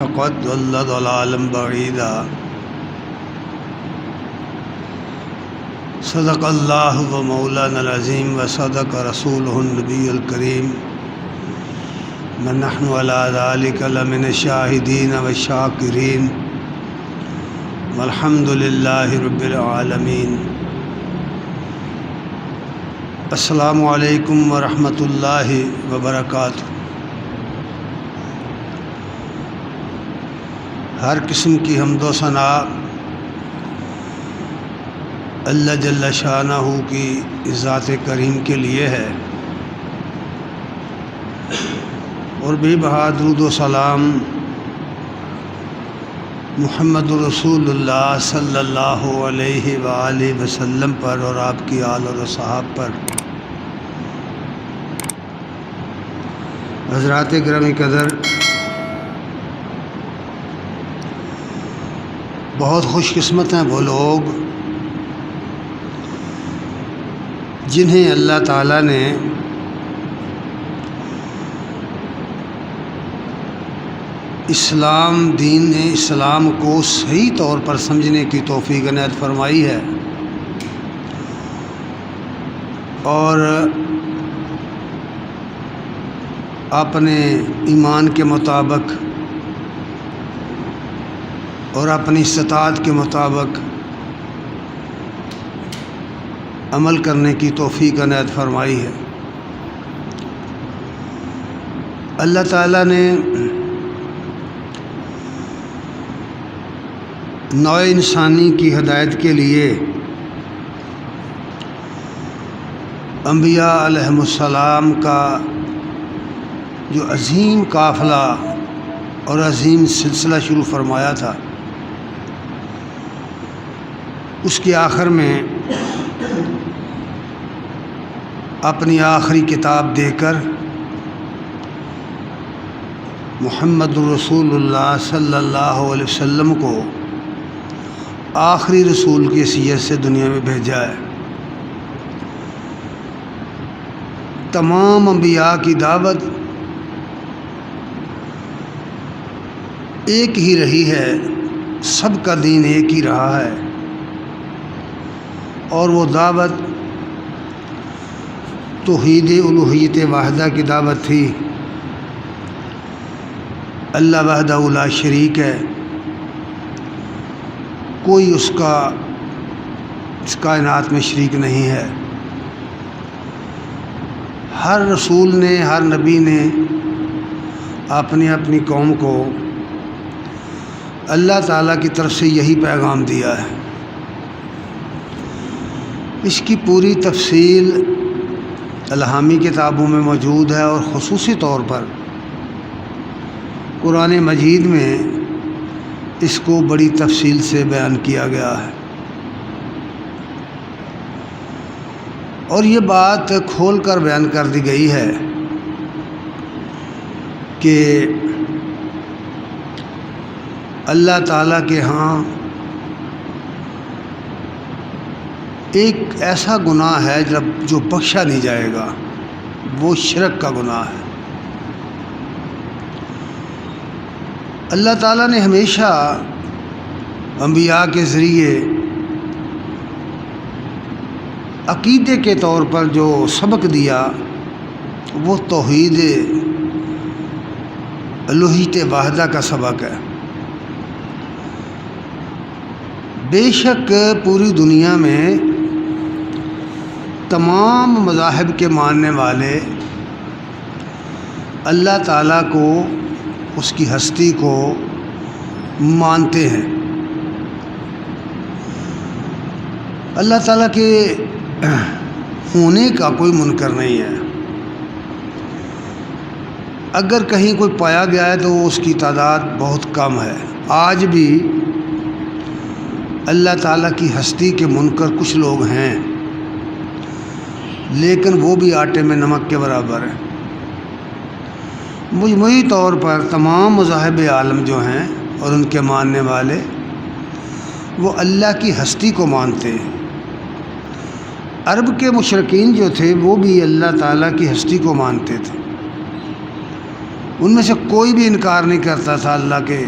فقد ضل ضلالا بعيدا صدق الله ومولانا العظيم وصدق رسوله النبي الكريم ونحن على ذلك لمن الشاهدين والشاكرين والحمد لله رب العالمين. السلام علیکم ورحمۃ اللہ وبرکاتہ. ہر قسم کی حمد و ثنا اللہ جل شانہ کی ذات کریم کے لیے ہے، اور بے بہا درود و سلام محمد رسول اللہ صلی اللہ علیہ وآلہ وسلم پر اور آپ کی آل اور صحاب پر. حضرات گرامی قدر، بہت خوش قسمت ہیں وہ لوگ جنہیں اللہ تعالیٰ نے دین اسلام کو صحیح طور پر سمجھنے کی توفیق عنایت فرمائی ہے، اور اپنے ایمان کے مطابق اور اپنی استطاعت کے مطابق عمل کرنے کی توفیق عنایت فرمائی ہے. اللہ تعالیٰ نے نوع انسانی کی ہدایت کے لیے انبیاء علیہم السلام کا جو عظیم قافلہ اور عظیم سلسلہ شروع فرمایا تھا، اس کے آخر میں اپنی آخری کتاب دے کر محمد رسول اللہ صلی اللہ علیہ وسلم کو آخری رسول کی حیثیت سے دنیا میں بھیجا ہے. تمام انبیاء کی دعوت ایک ہی رہی ہے، سب کا دین ایک ہی رہا ہے، اور وہ دعوت توحید الوہیت واحدہ کی دعوت تھی. اللہ وحدہ لا شریک ہے، کوئی اس کائنات میں شریک نہیں ہے. ہر رسول نے، ہر نبی نے اپنی اپنی قوم کو اللہ تعالیٰ کی طرف سے یہی پیغام دیا ہے. اس کی پوری تفصیل الہامی کتابوں میں موجود ہے، اور خصوصی طور پر قرآن مجید میں اس کو بڑی تفصیل سے بیان کیا گیا ہے. اور یہ بات کھول کر بیان کر دی گئی ہے کہ اللہ تعالیٰ کے ہاں ایک ایسا گناہ ہے جو بخشا نہیں جائے گا، وہ شرک کا گناہ ہے. اللہ تعالیٰ نے ہمیشہ انبیاء کے ذریعے عقیدے کے طور پر جو سبق دیا وہ توحید الوہیت واحدہ کا سبق ہے. بے شک پوری دنیا میں تمام مذاہب کے ماننے والے اللہ تعالیٰ کو، اس کی ہستی کو مانتے ہیں. اللہ تعالیٰ کے ہونے کا کوئی منکر نہیں ہے. اگر کہیں کوئی پایا گیا ہے تو اس کی تعداد بہت کم ہے. آج بھی اللہ تعالیٰ کی ہستی کے منکر کچھ لوگ ہیں، لیکن وہ بھی آٹے میں نمک کے برابر ہیں. مجموعی طور پر تمام مذاہب عالم جو ہیں اور ان کے ماننے والے، وہ اللہ کی ہستی کو مانتے ہیں. عرب کے مشرکین جو تھے وہ بھی اللہ تعالیٰ کی ہستی کو مانتے تھے. ان میں سے کوئی بھی انکار نہیں کرتا تھا اللہ کے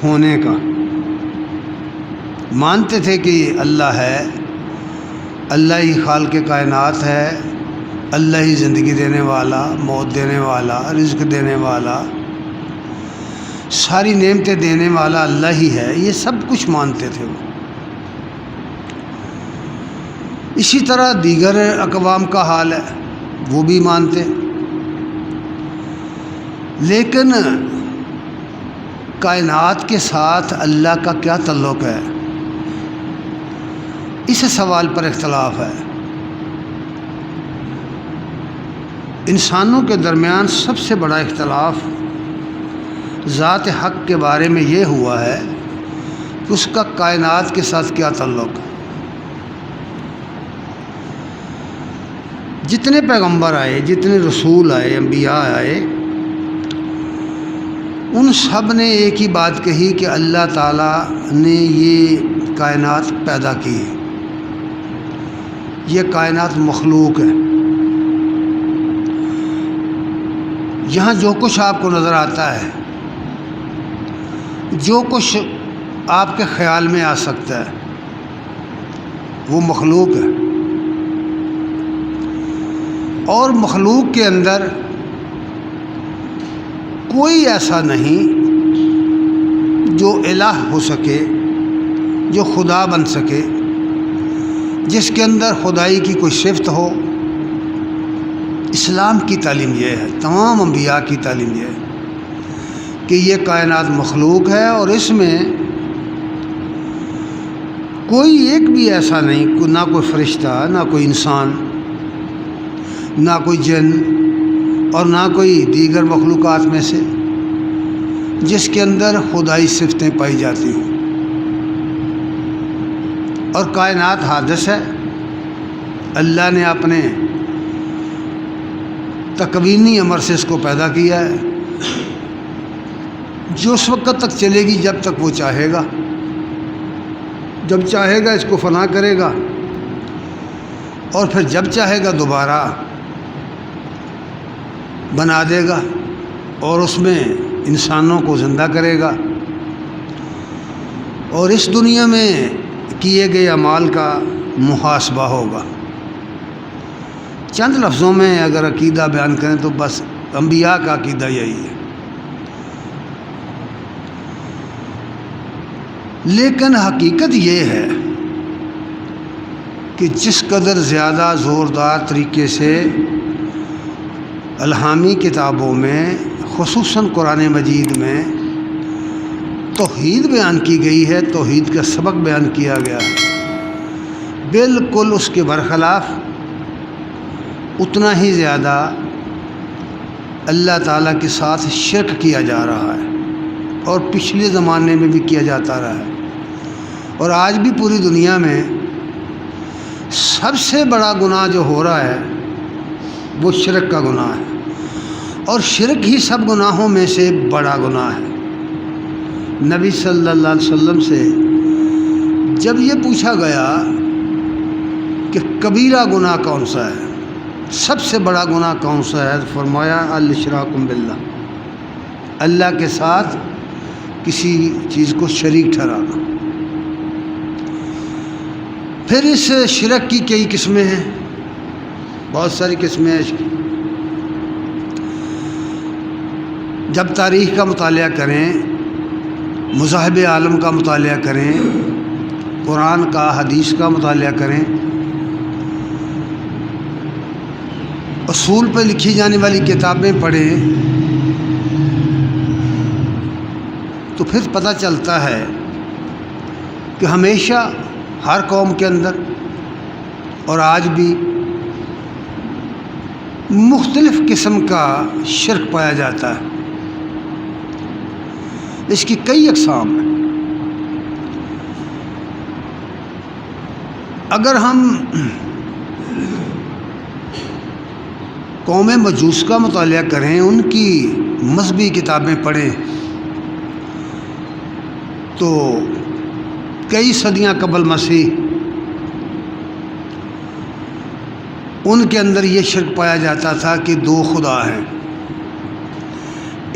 ہونے کا، مانتے تھے کہ اللہ ہے، اللہ ہی خالق کائنات ہے، اللہ ہی زندگی دینے والا، موت دینے والا، رزق دینے والا، ساری نعمتیں دینے والا اللہ ہی ہے، یہ سب کچھ مانتے تھے وہ۔ اسی طرح دیگر اقوام کا حال ہے، وہ بھی مانتے، لیکن کائنات کے ساتھ اللہ کا کیا تعلق ہے، اس سوال پر اختلاف ہے۔ انسانوں کے درمیان سب سے بڑا اختلاف ذات حق کے بارے میں یہ ہوا ہے کہ اس کا کائنات کے ساتھ کیا تعلق ہے۔ جتنے پیغمبر آئے، جتنے رسول آئے، انبیاء آئے، ان سب نے ایک ہی بات کہی کہ اللہ تعالیٰ نے یہ کائنات پیدا کی ہے، یہ کائنات مخلوق ہے۔ یہاں جو کچھ آپ کو نظر آتا ہے، جو کچھ آپ کے خیال میں آ سکتا ہے، وہ مخلوق ہے، اور مخلوق کے اندر کوئی ایسا نہیں جو الہ ہو سکے، جو خدا بن سکے، جس کے اندر خدائی کی کوئی صفت ہو۔ اسلام کی تعلیم یہ ہے، تمام انبیاء کی تعلیم یہ ہے کہ یہ کائنات مخلوق ہے، اور اس میں کوئی ایک بھی ایسا نہیں، نہ کوئی فرشتہ، نہ کوئی انسان، نہ کوئی جن، اور نہ کوئی دیگر مخلوقات میں سے جس کے اندر خدائی صفتیں پائی جاتی ہوں۔ اور کائنات حادث ہے، اللہ نے اپنے تکوینی امر سے اس کو پیدا کیا ہے، جو اس وقت تک چلے گی جب تک وہ چاہے گا، جب چاہے گا اس کو فنا کرے گا، اور پھر جب چاہے گا دوبارہ بنا دے گا، اور اس میں انسانوں کو زندہ کرے گا، اور اس دنیا میں کیے گئے اعمال کا محاسبہ ہوگا۔ چند لفظوں میں اگر عقیدہ بیان کریں تو بس انبیاء کا عقیدہ یہی ہے۔ لیکن حقیقت یہ ہے کہ جس قدر زیادہ زوردار طریقے سے الہامی کتابوں میں، خصوصاً قرآن مجید میں توحید بیان کی گئی ہے، توحید کا سبق بیان کیا گیا ہے، بالکل اس کے برخلاف اتنا ہی زیادہ اللہ تعالیٰ کے ساتھ شرک کیا جا رہا ہے، اور پچھلے زمانے میں بھی کیا جاتا رہا ہے، اور آج بھی پوری دنیا میں سب سے بڑا گناہ جو ہو رہا ہے وہ شرک کا گناہ ہے، اور شرک ہی سب گناہوں میں سے بڑا گناہ ہے۔ نبی صلی اللہ علیہ وسلم سے جب یہ پوچھا گیا کہ کبیرہ گناہ کون سا ہے، سب سے بڑا گناہ کون سا ہے، فرمایا الاشراک باللہ، اللہ کے ساتھ کسی چیز کو شریک ٹھہرانا۔ پھر اس شرک کی کئی قسمیں ہیں، بہت ساری قسمیں ہیں۔ جب تاریخ کا مطالعہ کریں، مذاہب عالم کا مطالعہ کریں، قرآن کا، حدیث کا مطالعہ کریں، اصول پہ لکھی جانے والی کتابیں پڑھیں، تو پھر پتہ چلتا ہے کہ ہمیشہ ہر قوم کے اندر اور آج بھی مختلف قسم کا شرک پایا جاتا ہے۔ اس کی کئی اقسام ہیں۔ اگر ہم قوم مجوس کا مطالعہ کریں، ان کی مذہبی کتابیں پڑھیں، تو کئی صدیاں قبل مسیح ان کے اندر یہ شرک پایا جاتا تھا کہ دو خدا ہیں،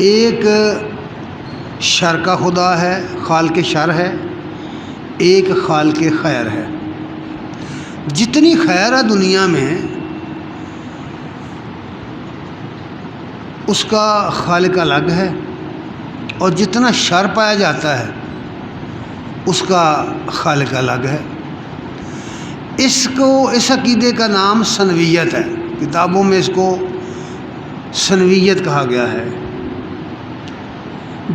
ایک شر کا خدا ہے، خالق شر ہے، ایک خالق خیر ہے۔ جتنی خیر ہے دنیا میں اس کا خالق الگ ہے، اور جتنا شر پایا جاتا ہے اس کا خالق الگ ہے۔ اس عقیدے کا نام سنویت ہے، کتابوں میں اس کو سنویت کہا گیا ہے،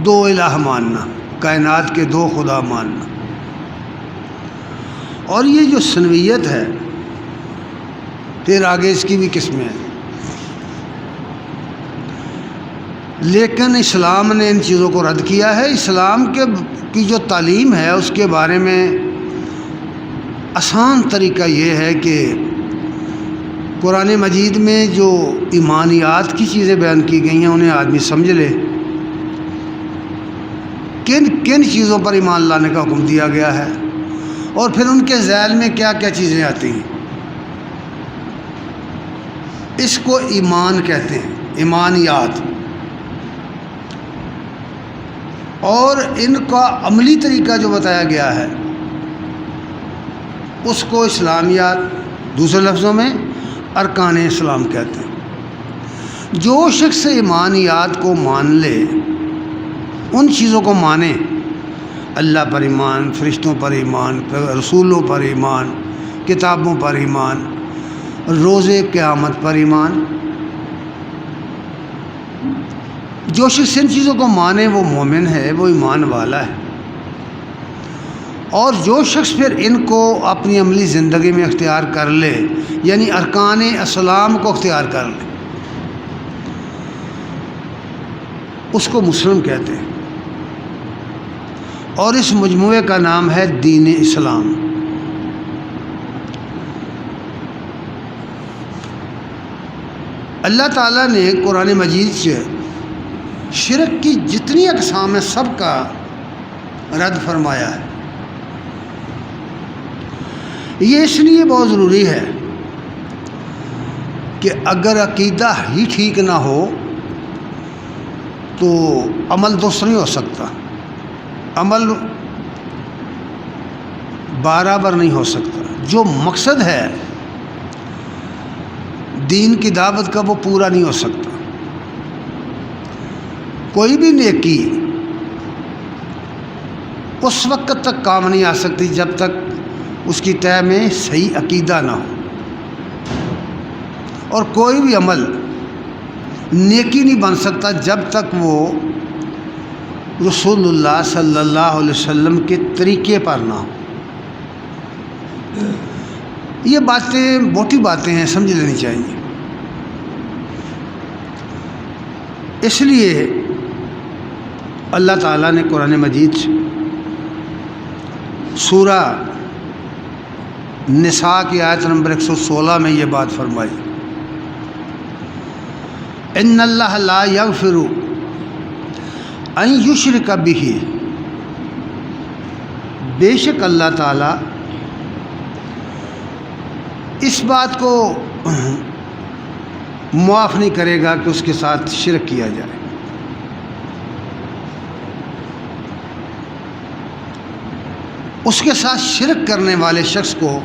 دو الہ ماننا، کائنات کے دو خدا ماننا۔ اور یہ جو سنویت ہے پھر آگے اس کی بھی قسمیں ہیں، لیکن اسلام نے ان چیزوں کو رد کیا ہے۔ اسلام کی جو تعلیم ہے اس کے بارے میں آسان طریقہ یہ ہے کہ قرآن مجید میں جو ایمانیات کی چیزیں بیان کی گئی ہیں انہیں آدمی سمجھ لے، کن کن چیزوں پر ایمان لانے کا حکم دیا گیا ہے، اور پھر ان کے ذیل میں کیا کیا چیزیں آتی ہیں۔ اس کو ایمان کہتے ہیں، ایمانیات۔ اور ان کا عملی طریقہ جو بتایا گیا ہے اس کو اسلامیات، دوسرے لفظوں میں ارکان اسلام کہتے ہیں۔ جو شخص ایمانیات کو مان لے، ان چیزوں کو مانے، اللہ پر ایمان، فرشتوں پر ایمان، رسولوں پر ایمان، کتابوں پر ایمان، روز قیامت پر ایمان، جو شخص ان چیزوں کو مانے وہ مومن ہے، وہ ایمان والا ہے۔ اور جو شخص پھر ان کو اپنی عملی زندگی میں اختیار کر لے، یعنی ارکان اسلام کو اختیار کر لے، اس کو مسلم کہتے ہیں۔ اور اس مجموعے کا نام ہے دین اسلام۔ اللہ تعالیٰ نے قرآن مجید سے شرک کی جتنی اقسام ہیں سب کا رد فرمایا ہے۔ یہ اس لیے بہت ضروری ہے کہ اگر عقیدہ ہی ٹھیک نہ ہو تو عمل درست نہیں ہو سکتا، عمل برابر نہیں ہو سکتا۔ جو مقصد ہے دین کی دعوت کا وہ پورا نہیں ہو سکتا۔ کوئی بھی نیکی اس وقت تک کام نہیں آ سکتی جب تک اس کی تہ میں صحیح عقیدہ نہ ہو، اور کوئی بھی عمل نیکی نہیں بن سکتا جب تک وہ رسول اللہ صلی اللہ علیہ وسلم کے طریقے پر نہ ہو۔ یہ باتیں موٹی باتیں ہیں، سمجھ لینی چاہیے۔ اس لیے اللہ تعالیٰ نے قرآن مجید سے سورہ نساء کی آیت نمبر 116 میں یہ بات فرمائی، ان اللہ لا یغفر ان یشرک بہ، بے شک اللہ تعالیٰ اس بات کو معاف نہیں کرے گا کہ اس کے ساتھ شرک کیا جائے۔ اس کے ساتھ شرک کرنے والے شخص کو،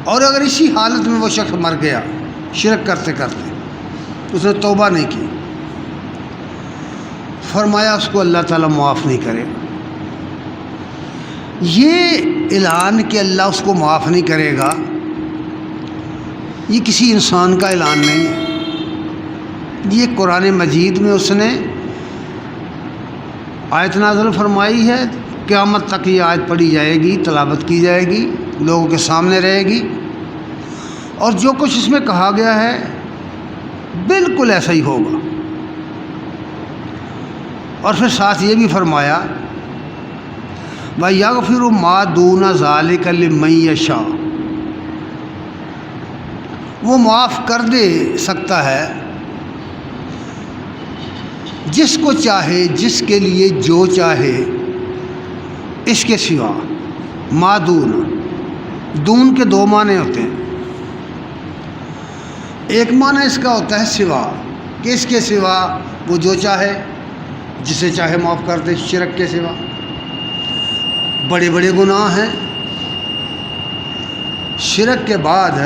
اور اگر اسی حالت میں وہ شخص مر گیا شرک کرتے کرتے، اس نے توبہ نہیں کی، فرمایا اس کو اللہ تعالیٰ معاف نہیں کرے گا۔ یہ اعلان کہ اللہ اس کو معاف نہیں کرے گا، یہ کسی انسان کا اعلان نہیں ہے، یہ قرآن مجید میں اس نے آیت نازل فرمائی ہے۔ قیامت تک یہ آیت پڑھی جائے گی، تلاوت کی جائے گی، لوگوں کے سامنے رہے گی، اور جو کچھ اس میں کہا گیا ہے بالکل ایسا ہی ہوگا۔ اور پھر ساتھ یہ بھی فرمایا وَيَغْفِرُ مَا دُونَ ذَلِكَ لِمَن يَشَاءُ، وہ معاف کر دے سکتا ہے جس کو چاہے، جس کے لیے جو چاہے، اس کے سوا۔ ما دون، دون کے دو معنی ہوتے ہیں۔ ایک معنی اس کا ہوتا ہے سوا، کہ اس کے سوا وہ جو چاہے جسے چاہے معاف کر دے شرک کے سوا۔ بڑے بڑے گناہ ہیں، شرک کے بعد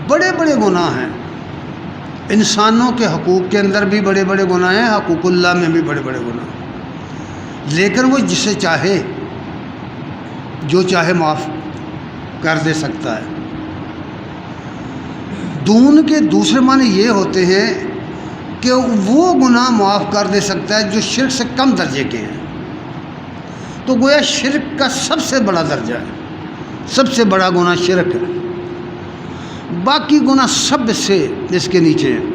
بڑے بڑے گناہ ہیں۔ انسانوں کے حقوق کے اندر بھی بڑے بڑے گناہ ہیں، حقوق اللہ میں بھی بڑے بڑے گناہ ہیں، لیکن وہ جسے چاہے جو چاہے معاف کر دے سکتا ہے۔ دون کے دوسرے معنی یہ ہوتے ہیں کہ وہ گناہ معاف کر دے سکتا ہے جو شرک سے کم درجے کے ہیں۔ تو گویا شرک کا سب سے بڑا درجہ ہے، سب سے بڑا گناہ شرک ہے، باقی گناہ سب سے اس کے نیچے ہیں،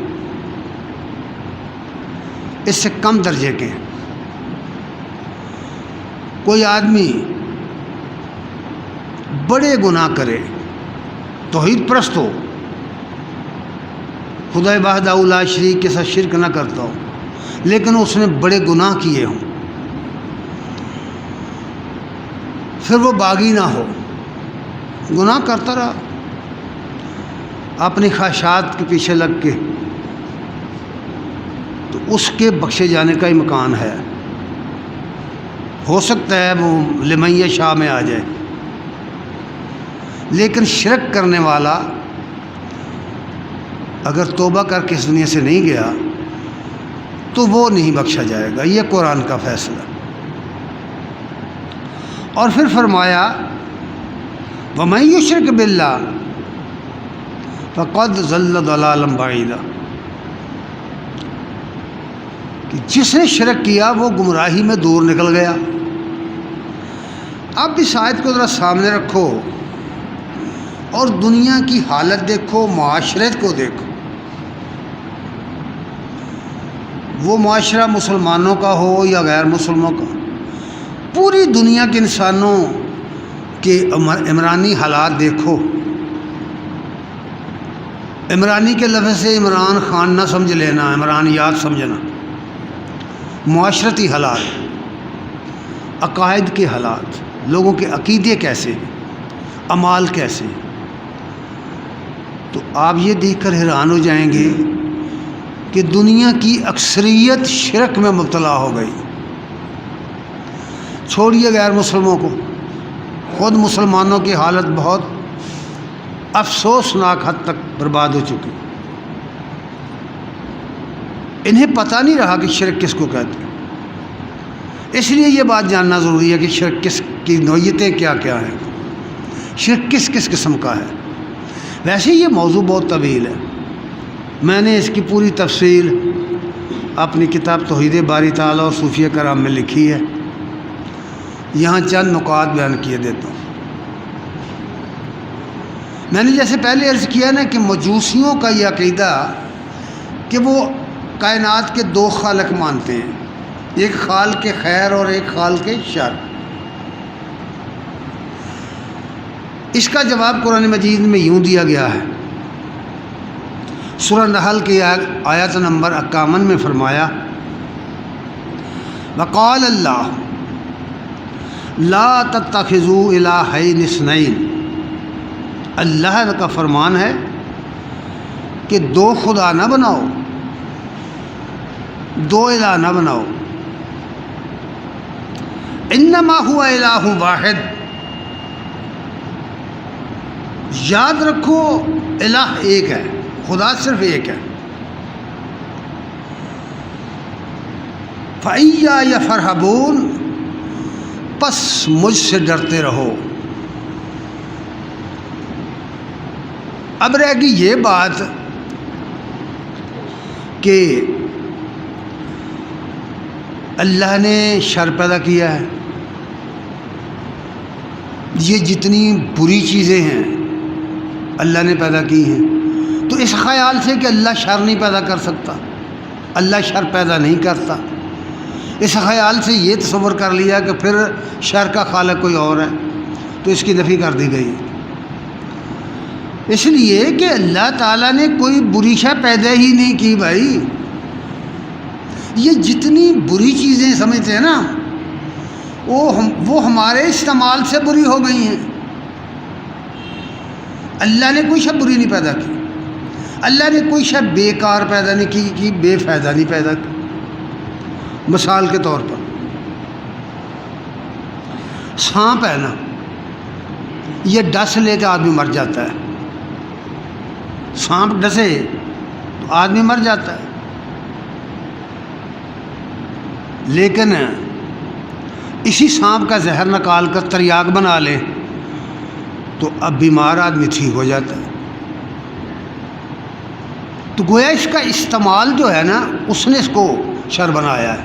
اس سے کم درجے کے ہیں۔ کوئی آدمی بڑے گناہ کرے، توحید پرست ہو، خدا وحدہ لا شریک کے ساتھ شرک نہ کرتا ہو، لیکن اس نے بڑے گناہ کیے ہوں، پھر وہ باغی نہ ہو، گناہ کرتا رہا اپنی خواہشات کے پیچھے لگ کے، تو اس کے بخشے جانے کا امکان ہے۔ ہو سکتا ہے وہ لمن یشاء میں آ جائے، لیکن شرک کرنے والا اگر توبہ کر کے اس دنیا سے نہیں گیا تو وہ نہیں بخشا جائے گا، یہ قرآن کا فیصلہ۔ اور پھر فرمایا وَمَن يُشْرِكْ بِاللَّهِ فَقَدْ ضَلَّ ضَلَالًا بَعِيدًا، کہ جس نے شرک کیا وہ گمراہی میں دور نکل گیا۔ اب اس آیت کو ذرا سامنے رکھو اور دنیا کی حالت دیکھو، معاشرت کو دیکھو۔ وہ معاشرہ مسلمانوں کا ہو یا غیر مسلموں کا، پوری دنیا کے انسانوں کے عمرانی حالات دیکھو۔ عمرانی کے لفظ سے عمران خان نہ سمجھ لینا، عمرانیات سمجھنا۔ معاشرتی حالات، عقائد کے حالات، لوگوں کے عقیدے کیسے ہیں، اعمال کیسے ہیں، تو آپ یہ دیکھ کر حیران ہو جائیں گے کہ دنیا کی اکثریت شرک میں مبتلا ہو گئی۔ چھوڑیے غیر مسلموں کو، خود مسلمانوں کی حالت بہت افسوسناک حد تک برباد ہو چکی۔ انہیں پتہ نہیں رہا کہ شرک کس کو کہتے ہیں۔ اس لیے یہ بات جاننا ضروری ہے کہ شرک کس کی نوعیتیں کیا کیا ہیں، شرک کس کس قسم کا ہے۔ ویسے یہ موضوع بہت طویل ہے، میں نے اس کی پوری تفصیل اپنی کتاب توحید باری تعالیٰ اور صوفیہ کرام میں لکھی ہے، یہاں چند نکات بیان کیے دیتا ہوں۔ میں نے جیسے پہلے عرض کیا نا کہ مجوسیوں کا یہ عقیدہ کہ وہ کائنات کے دو خالق مانتے ہیں، ایک خالق خیر اور ایک خالق شر۔ اس کا جواب قرآن مجید میں یوں دیا گیا ہے۔ سورہ نحل کی آیت نمبر 51 میں فرمایا وقال اللہ لا تتخذوا الہین اثنین، اللہ کا فرمان ہے کہ دو خدا نہ بناؤ، دو الہ نہ بناؤ، انما هو الہ واحد، یاد رکھو الہ ایک ہے، خدا صرف ایک ہے۔ فَإِيَّايَ فَارْهَبُونِ، پس مجھ سے ڈرتے رہو۔ اب رہ گئی یہ بات کہ اللہ نے شر پیدا کیا ہے، یہ جتنی بری چیزیں ہیں اللہ نے پیدا کی ہیں، تو اس خیال سے کہ اللہ شر نہیں پیدا کر سکتا، اللہ شر پیدا نہیں کرتا، اس خیال سے یہ تصور کر لیا کہ پھر شر کا خالق کوئی اور ہے، تو اس کی نفی کر دی گئی۔ اس لیے کہ اللہ تعالیٰ نے کوئی بری شے پیدا ہی نہیں کی بھائی۔ یہ جتنی بری چیزیں سمجھتے ہیں نا وہ ہمارے استعمال سے بری ہو گئی ہیں۔ اللہ نے کوئی شے بری نہیں پیدا کی، اللہ نے کوئی شے بیکار پیدا نہیں کی، بے فائدہ نہیں پیدا کی۔ مثال کے طور پر سانپ ہے نا، یہ ڈس لے کے آدمی مر جاتا ہے، سانپ ڈسے تو آدمی مر جاتا ہے، لیکن اسی سانپ کا زہر نکال کر تریاک بنا لے تو اب بیمار آدمی ٹھیک ہو جاتا ہے۔ تو گویا اس کا استعمال جو ہے نا، اس نے اس کو شر بنایا ہے۔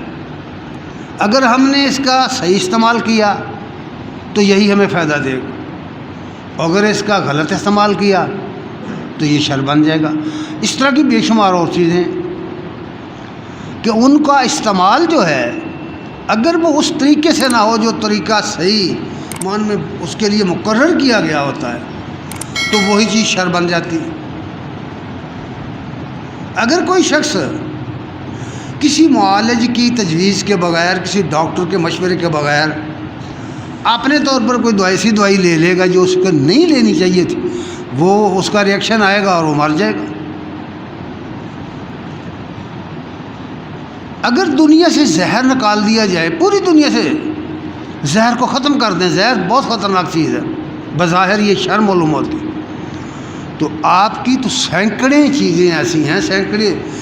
اگر ہم نے اس کا صحیح استعمال کیا تو یہی ہمیں فائدہ دے گا، اگر اس کا غلط استعمال کیا تو یہ شر بن جائے گا۔ اس طرح کی بے شمار اور چیزیں کہ ان کا استعمال جو ہے، اگر وہ اس طریقے سے نہ ہو جو طریقہ صحیح مان میں اس کے لیے مقرر کیا گیا ہوتا ہے، تو وہی چیز شر بن جاتی ہے۔ اگر کوئی شخص کسی معالج کی تجویز کے بغیر، کسی ڈاکٹر کے مشورے کے بغیر اپنے طور پر کوئی ایسی دوائی لے لے گا جو اس کو نہیں لینی چاہیے تھی، وہ اس کا ریئیکشن آئے گا اور وہ مر جائے گا۔ اگر دنیا سے زہر نکال دیا جائے، پوری دنیا سے زہر کو ختم کر دیں، زہر بہت خطرناک چیز ہے، بظاہر یہ شر معلوم ہوتی، تو آپ کی تو سینکڑیں چیزیں ایسی ہیں،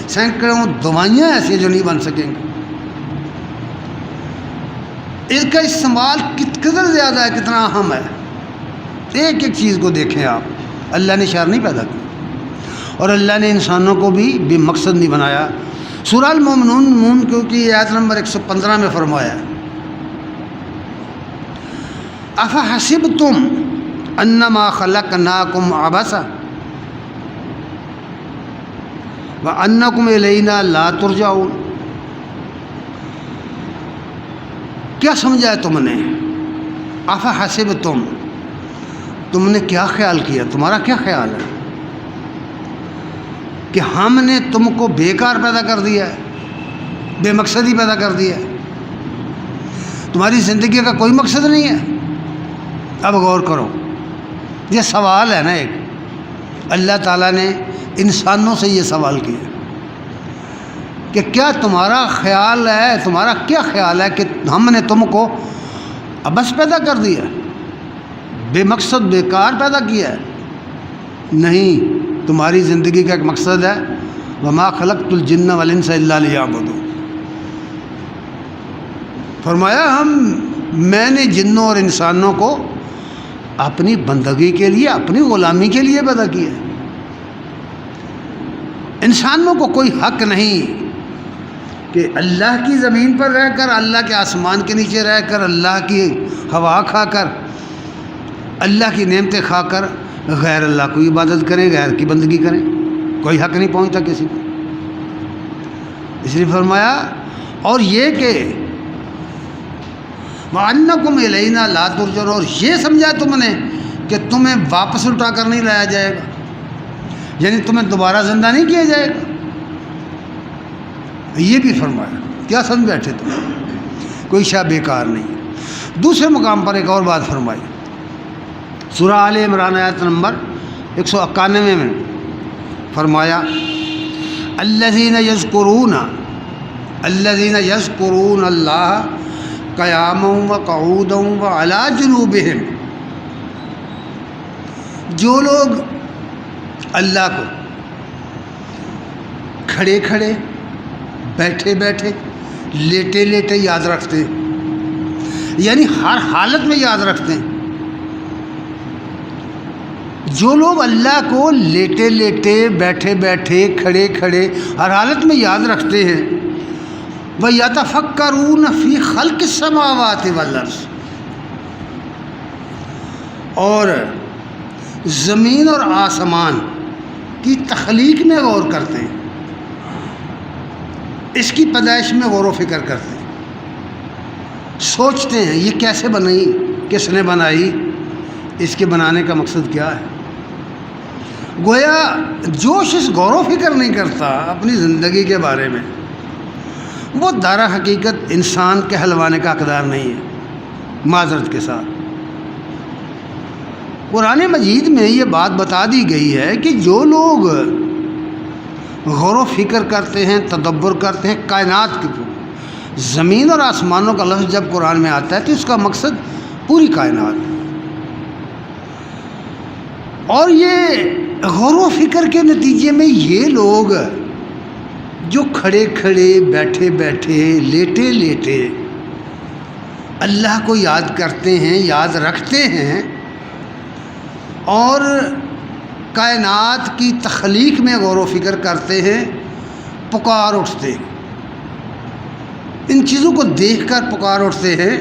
سینکڑوں دوائیاں ایسی ہیں جو نہیں بن سکیں گی۔ اس کا استعمال کتنا زیادہ ہے، کتنا اہم ہے۔ ایک ایک چیز کو دیکھیں آپ، اللہ نے شر نہیں پیدا کیا، اور اللہ نے انسانوں کو بھی بے مقصد نہیں بنایا۔ سورہ المومنون کی آیت نمبر 115 میں فرمایا، افحسبتم انما خلقناکم عبثا وانکم الینا لا ترجعون۔ کیا سمجھا ہے تم نے؟ افحسبتم، تم نے کیا خیال کیا، تمہارا کیا خیال ہے کہ ہم نے تم کو بیکار پیدا کر دیا ہے، بے مقصدی پیدا کر دیا ہے، تمہاری زندگی کا کوئی مقصد نہیں ہے؟ اب غور کرو، یہ سوال ہے نا ایک، اللہ تعالیٰ نے انسانوں سے یہ سوال کیا کہ کیا تمہارا خیال ہے، تمہارا کیا خیال ہے کہ ہم نے تم کو عبث پیدا کر دیا، بے مقصد بیکار پیدا کیا ہے؟ نہیں، تمہاری زندگی کا ایک مقصد ہے، وما خلقت الجن والانس الا لیعبدون۔ فرمایا میں نے جنوں اور انسانوں کو اپنی بندگی کے لیے، اپنی غلامی کے لیے پیدا کیا ہے۔ انسانوں کو کوئی حق نہیں کہ اللہ کی زمین پر رہ کر، اللہ کے آسمان کے نیچے رہ کر، اللہ کی ہوا کھا کر، اللہ کی نعمتیں کھا کر غیر اللہ کو عبادت کریں، غیر کی بندگی کریں، کوئی حق نہیں پہنچتا کسی کو۔ اس لیے فرمایا، اور یہ کہ وَأَنَّكُمْ إِلَيْنَا لَا تُرْجَعُونَ، اور یہ سمجھا تم نے کہ تمہیں واپس اٹھا کر نہیں لایا جائے گا، یعنی تمہیں دوبارہ زندہ نہیں کیا جائے گا۔ یہ بھی فرمایا، کیا سمجھ بیٹھے تم، کوئی شے بیکار نہیں۔ دوسرے مقام پر ایک اور بات فرمائی، سورہ آل عمران آیت نمبر 191 میں فرمایا، الذین یذکرون اللہ قیاما وقعودا وعلی جنوبہم، جو لوگ اللہ کو کھڑے کھڑے، بیٹھے بیٹھے، لیٹے لیٹے یاد رکھتے ہیں، یعنی ہر حالت میں یاد رکھتے ہیں۔ جو لوگ اللہ کو لیٹے لیٹے، بیٹھے بیٹھے، کھڑے کھڑے، ہر حالت میں یاد رکھتے ہیں، وَيَتَفَكَّرُونَ فِي خَلْقِ السَّمَاوَاتِ وَالْأَرْضِ، اور زمین اور آسمان کی تخلیق میں غور کرتے ہیں، اس کی پیدائش میں غور و فکر کرتے ہیں، سوچتے ہیں یہ کیسے بنی، کس نے بنائی، اس کے بنانے کا مقصد کیا ہے۔ گویا جو شخص غور و فکر نہیں کرتا اپنی زندگی کے بارے میں، وہ دارا حقیقت انسان کہلوانے کا حقدار نہیں ہے، معذرت کے ساتھ۔ قرآن مجید میں یہ بات بتا دی گئی ہے کہ جو لوگ غور و فکر کرتے ہیں، تدبر کرتے ہیں کائنات کے، زمین اور آسمانوں کا لفظ جب قرآن میں آتا ہے تو اس کا مقصد پوری کائنات، اور یہ غور و فکر کے نتیجے میں یہ لوگ جو کھڑے کھڑے، بیٹھے بیٹھے، لیٹے لیٹے اللہ کو یاد کرتے ہیں، یاد رکھتے ہیں، اور کائنات کی تخلیق میں غور و فکر کرتے ہیں، پکار اٹھتے ہیں، ان چیزوں کو دیکھ کر پکار اٹھتے ہیں،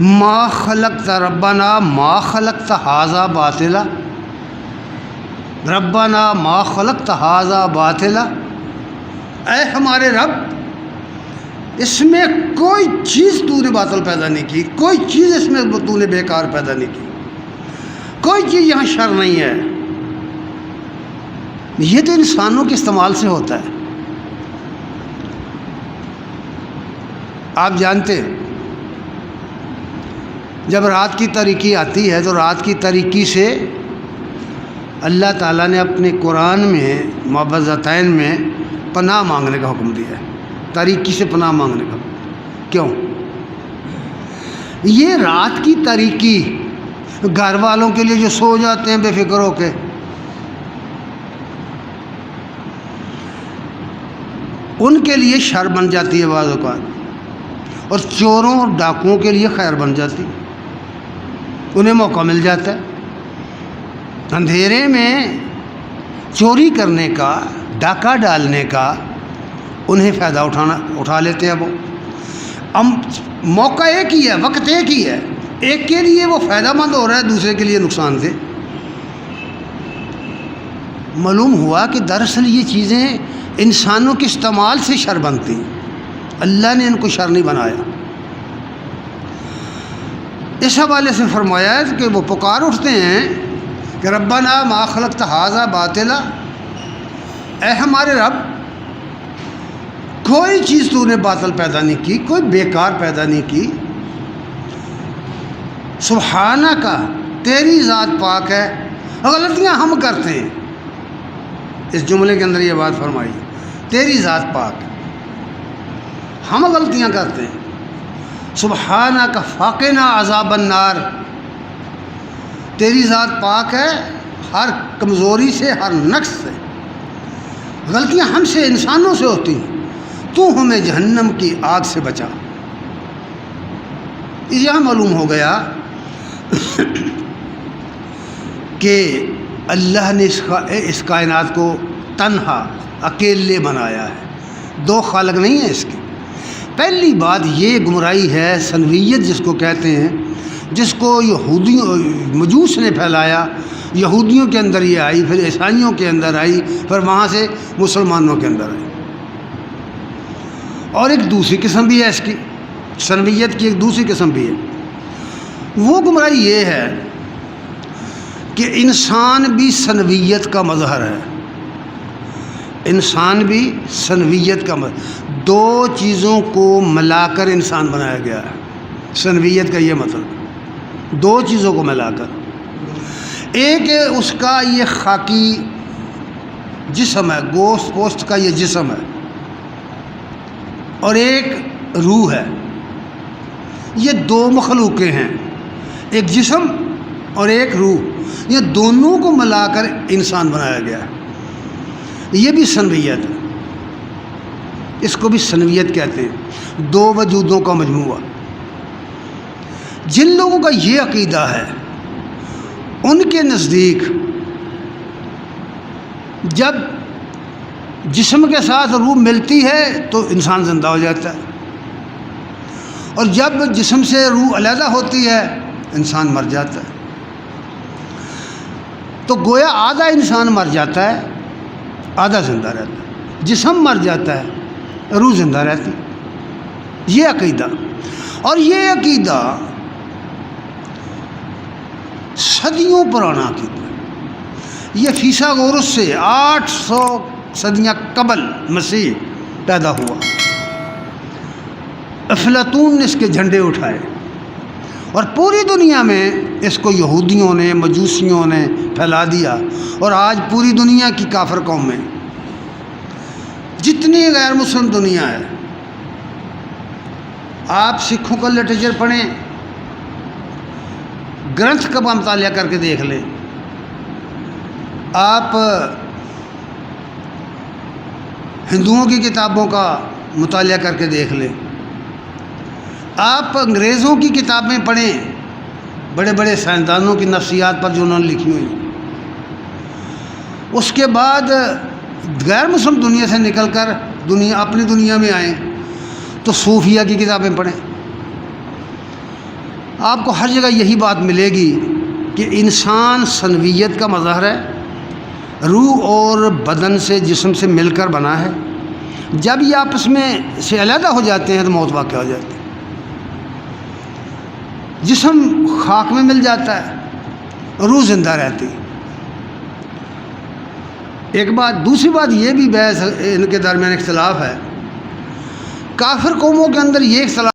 ما خلقت ربنا ما خلقت ھذا باطلا، ربنا ما خلقت ھذا باطلا، اے ہمارے رب اس میں کوئی چیز تو نے باطل پیدا نہیں کی، کوئی چیز اس میں تو نے بیکار پیدا نہیں کی، کوئی چیز یہاں شر نہیں ہے۔ یہ تو انسانوں کے استعمال سے ہوتا ہے۔ آپ جانتے ہیں جب رات کی تاریکی آتی ہے تو رات کی تاریکی سے اللہ تعالیٰ نے اپنے قرآن میں معوذتین میں پناہ مانگنے کا حکم دیا ہے، تاریکی سے پناہ مانگنے کا۔ کیوں؟ یہ رات کی تاریکی گھر والوں کے لیے جو سو جاتے ہیں بے فکر ہو کے، ان کے لیے شر بن جاتی ہے بعض اوقات، اور چوروں اور ڈاکوؤں کے لیے خیر بن جاتی، انہیں موقع مل جاتا ہے اندھیرے میں چوری کرنے کا، ڈاکہ ڈالنے کا، انہیں فائدہ اٹھا لیتے ہیں وہ۔ اب موقع ایک ہی ہے، وقت ایک ہی ہے، ایک کے لیے وہ فائدہ مند ہو رہا ہے، دوسرے کے لیے نقصان دہ۔ معلوم ہوا کہ دراصل یہ چیزیں انسانوں کے استعمال سے شر بنتی ہیں، اللہ نے ان کو شر نہیں بنایا۔ اس حوالے سے فرمایا ہے کہ وہ پکار اٹھتے ہیں کہ ربنا ما خلقت ھذا باطلا، اے ہمارے رب کوئی چیز تو نے باطل پیدا نہیں کی، کوئی بیکار پیدا نہیں کی، سبحانک تیری ذات پاک ہے، غلطیاں ہم کرتے ہیں۔ اس جملے کے اندر یہ بات فرمائی، تیری ذات پاک ہے، ہم غلطیاں کرتے ہیں۔ سبحانک فقنا عذاب النار، تیری ذات پاک ہے ہر کمزوری سے، ہر نقص سے، غلطیاں ہم سے، انسانوں سے ہوتی ہیں، تو ہمیں جہنم کی آگ سے بچا۔ یہاں معلوم ہو گیا کہ اللہ نے اس کائنات کو تنہا، اکیلے بنایا ہے، دو خالق نہیں ہیں اس کے۔ پہلی بات یہ گمراہی ہے، سنویت جس کو کہتے ہیں، جس کو یہودیوں مجوس نے پھیلایا، یہودیوں کے اندر یہ آئی، پھر عیسائیوں کے اندر آئی، پھر وہاں سے مسلمانوں کے اندر آئی۔ اور ایک دوسری قسم بھی ہے اس کی، سنویت کی ایک دوسری قسم بھی ہے۔ وہ گمراہی یہ ہے کہ انسان بھی سنویت کا مظہر ہے، انسان بھی سنویت کا مظہر، دو چیزوں کو ملا کر انسان بنایا گیا ہے۔ سنویت کا یہ مطلب دو چیزوں کو ملا کر، ایک اس کا یہ خاکی جسم ہے، گوشت پوشت کا یہ جسم ہے، اور ایک روح ہے۔ یہ دو مخلوقیں ہیں، ایک جسم اور ایک روح، یہ دونوں کو ملا کر انسان بنایا گیا ہے۔ یہ بھی سنویت ہے، اس کو بھی سنویت کہتے ہیں، دو وجودوں کا مجموعہ۔ جن لوگوں کا یہ عقیدہ ہے، ان کے نزدیک جب جسم کے ساتھ روح ملتی ہے تو انسان زندہ ہو جاتا ہے، اور جب جسم سے روح علیحدہ ہوتی ہے انسان مر جاتا ہے۔ تو گویا آدھا انسان مر جاتا ہے، آدھا زندہ رہتا ہے، جسم مر جاتا ہے، روح زندہ رہتی۔ یہ عقیدہ، اور یہ عقیدہ صدیوں پرانا عقیدہ، یہ فیثاغورس سے 800 صدیاں قبل مسیح پیدا ہوا۔ افلاطون نے اس کے جھنڈے اٹھائے، اور پوری دنیا میں اس کو یہودیوں نے، مجوسیوں نے پھیلا دیا، اور آج پوری دنیا کی کافر قوم میں جتنی غیر مسلم دنیا ہے آپ سکھوں کا لٹریچر پڑھیں، گرنتھ کا مطالعہ کر کے دیکھ لیں، آپ ہندوؤں کی کتابوں کا مطالعہ کر کے دیکھ لیں، آپ انگریزوں کی کتابیں پڑھیں، بڑے بڑے سائنسدانوں کی نفسیات پر جو انہوں نے لکھی ہوئی، اس کے بعد غیر مسلم دنیا سے نکل کر اپنی دنیا میں آئیں تو صوفیہ کی کتابیں پڑھیں۔ آپ کو ہر جگہ یہی بات ملے گی کہ انسان سنویت کا مظہر ہے، روح اور بدن سے، جسم سے مل کر بنا ہے۔ جب یہ آپس میں سے علیحدہ ہو جاتے ہیں تو موت واقع ہو جاتی ہے، جسم خاک میں مل جاتا ہے، روح زندہ رہتی۔ ایک بات، دوسری بات یہ بھی بحث ان کے درمیان اختلاف ہے، کافر قوموں کے اندر یہ اختلاف